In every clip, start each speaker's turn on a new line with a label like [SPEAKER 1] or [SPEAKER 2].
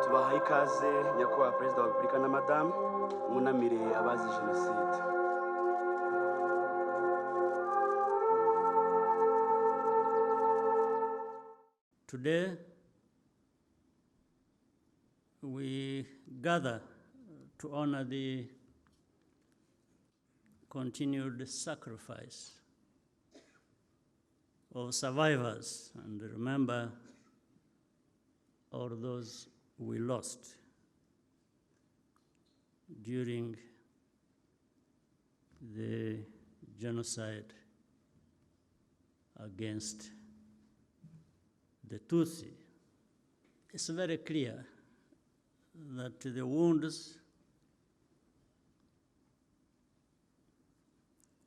[SPEAKER 1] tubahaye ikaze nyakubahwa perezida wa repubulika na madamu mwunamire abazize jenoside.
[SPEAKER 2] Today, we gather to honor the continued sacrifice of survivors and remember all those we lost during the genocide against the Tutsi. It's very clear that the wounds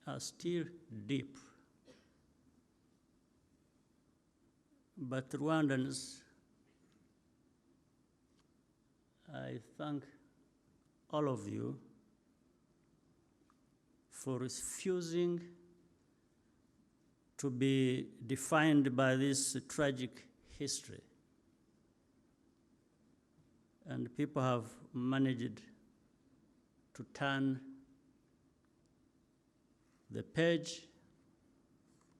[SPEAKER 2] are still deep, but Rwandans, I thank all of you for refusing to be defined by this tragic history. And people have managed to turn the page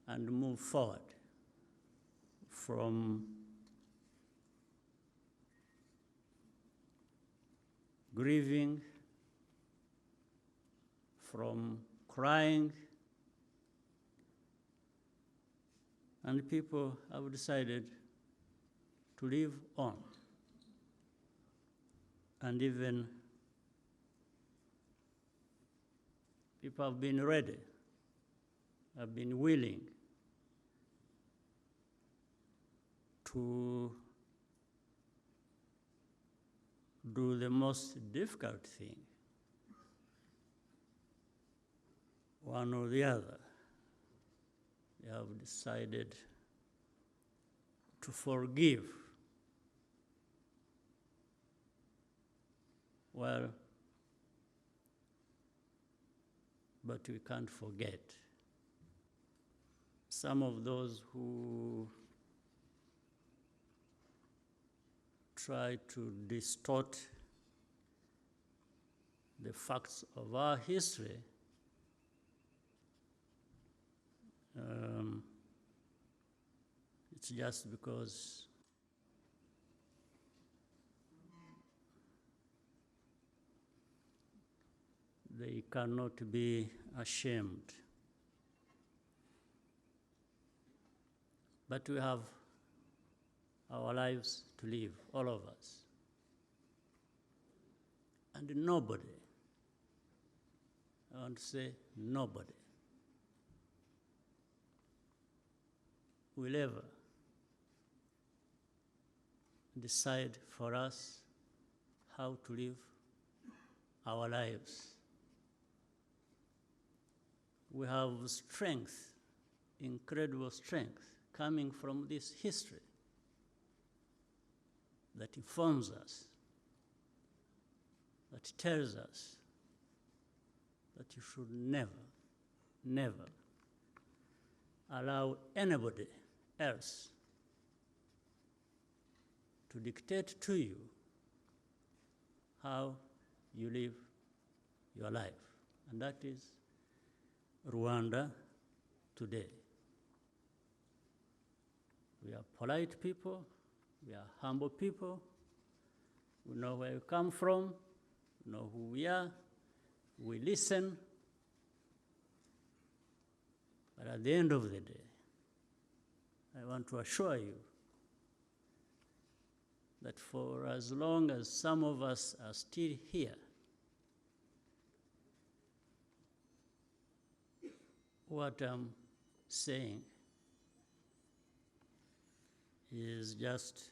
[SPEAKER 2] and move forward from grieving, from crying, and people have decided to live on. And even people have been ready, have been willing to do the most difficult thing, one or the other. They have decided to forgive. Well, but we can't forget. Some of those who try to distort the facts of our history it's just because they cannot be ashamed. But we have our lives to live, all of us. And nobody, I want to say nobody, will ever decide for us how to live our lives. We have strength, incredible strength, coming from this history that informs us, that tells us that you should never, never allow anybody else to dictate to you how you live your life. And that is Rwanda today. We are polite people, we are humble people, we know where we come from, we know who we are, we listen, but at the end of the day, I want to assure you that for as long as some of us are still here, what I'm saying is just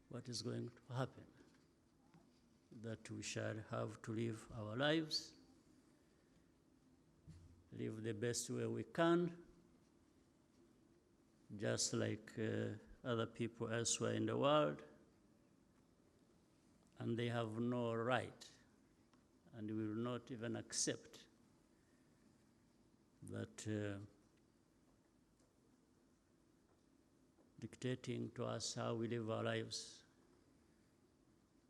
[SPEAKER 2] what is going to happen, that we shall have to live our lives, live the best way we can, just like other people elsewhere in the world, and they have no right, and we will not even accept that dictating to us how we live our lives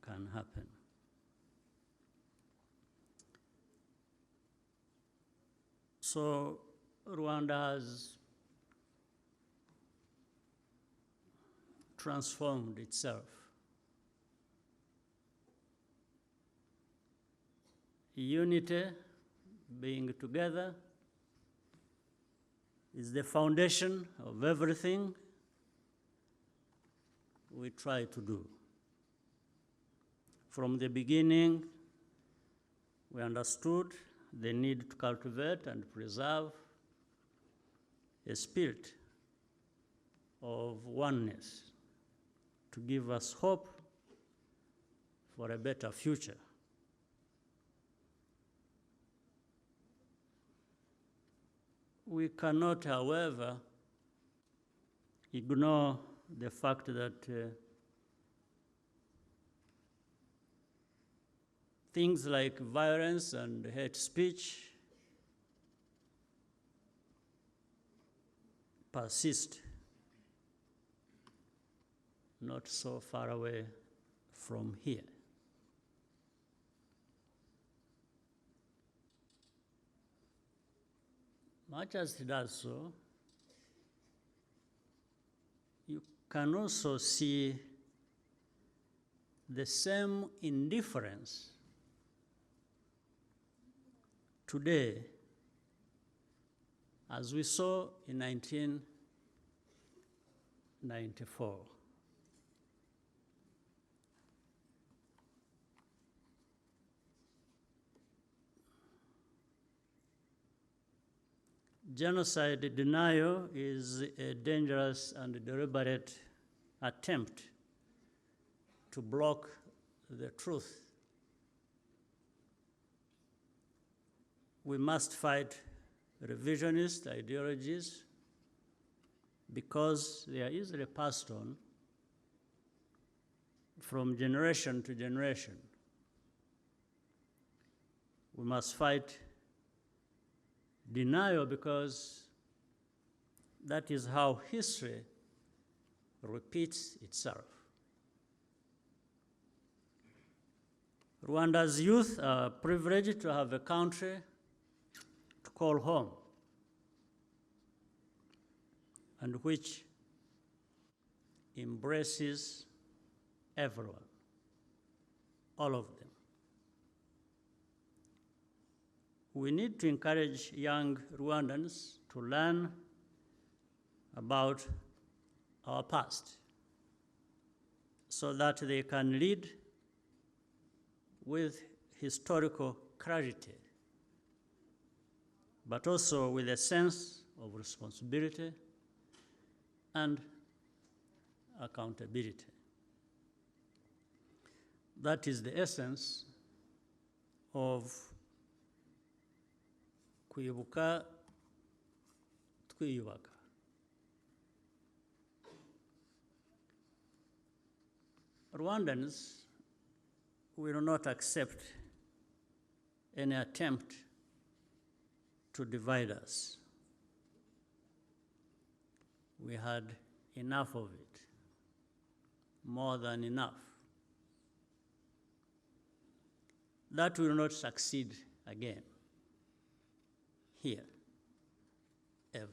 [SPEAKER 2] can happen. So Rwanda has transformed itself. Unity, being together, is the foundation of everything we try to do. From the beginning, we understood the need to cultivate and preserve a spirit of oneness to give us hope for a better future. We cannot, however, ignore the fact that things like violence and hate speech persist not so far away from here. Much as it does so, you can also see the same indifference today as we saw in 1994. Genocide denial is a dangerous and deliberate attempt to block the truth. We must fight revisionist ideologies because they are easily passed on from generation to generation. We must fight denial because that is how history repeats itself. Rwanda's youth are privileged to have a country to call home, and which embraces everyone, all of them. We need to encourage young Rwandans to learn about our past so that they can lead with historical clarity, but also with a sense of responsibility and accountability. That is the essence of Kwibuka, Kwibuka. Rwandans will not accept any attempt to divide us. We had enough of it, more than enough. That will not succeed again, here, ever.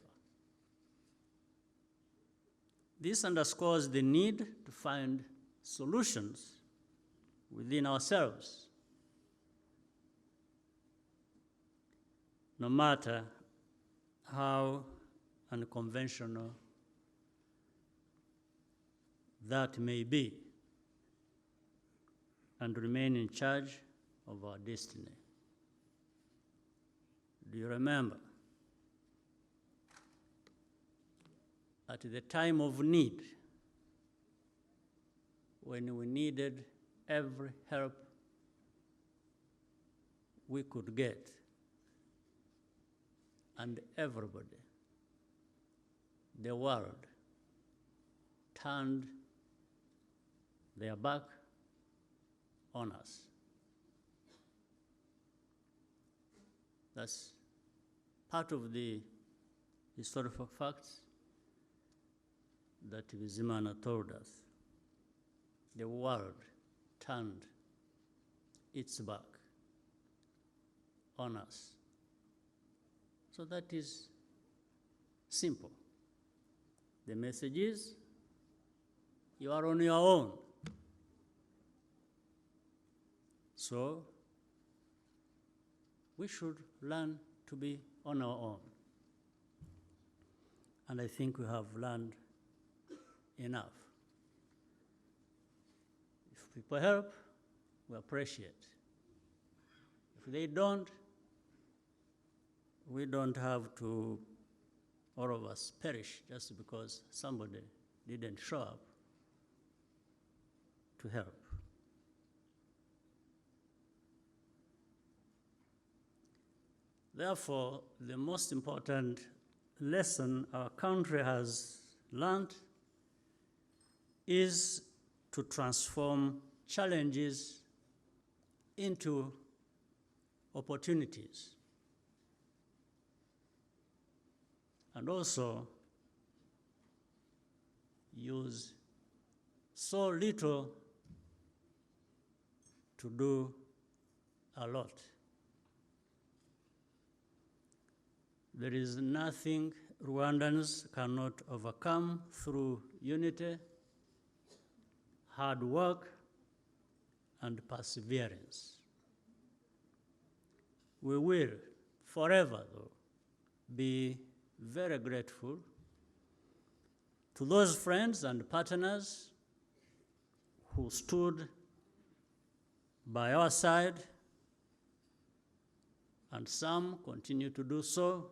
[SPEAKER 2] This underscores the need to find solutions within ourselves, no matter how unconventional that may be, and remain in charge of our destiny. Do you remember? At the time of need, when we needed every help we could get, and everybody, the world, turned their back on us. That's part of the historical facts that Bizimana told us. The world turned its back on us. So that is simple. The message is, you are on your own. So we should learn to be on our own. And I think we have learned enough. If people help, we appreciate. If they don't, we don't have to, all of us, perish just because somebody didn't show up to help. Therefore, the most important lesson our country has learned is to transform challenges into opportunities. And also use so little to do a lot. There is nothing Rwandans cannot overcome through unity, hard work, and perseverance. We will forever, though, be very grateful to those friends and partners who stood by our side, and some continue to do so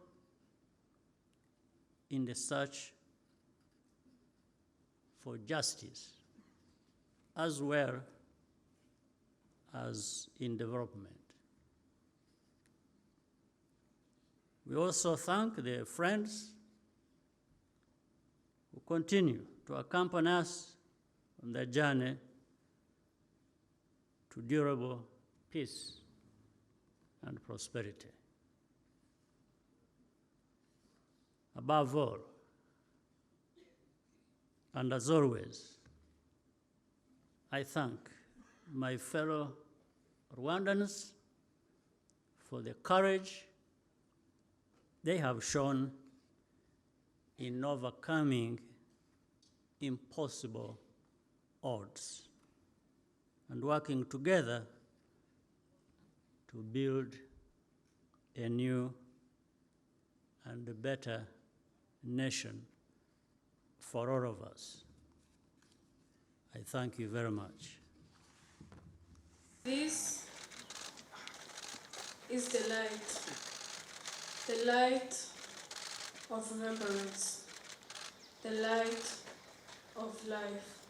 [SPEAKER 2] in the search for justice, as well as in development. We also thank the friends who continue to accompany us on the journey to durable peace and prosperity. Above all, and as always, I thank my fellow Rwandans for the courage they have shown in overcoming impossible odds and working together to build a new and a better nation for all of us. I thank you very much.
[SPEAKER 3] This is the light of remembrance, the light of life.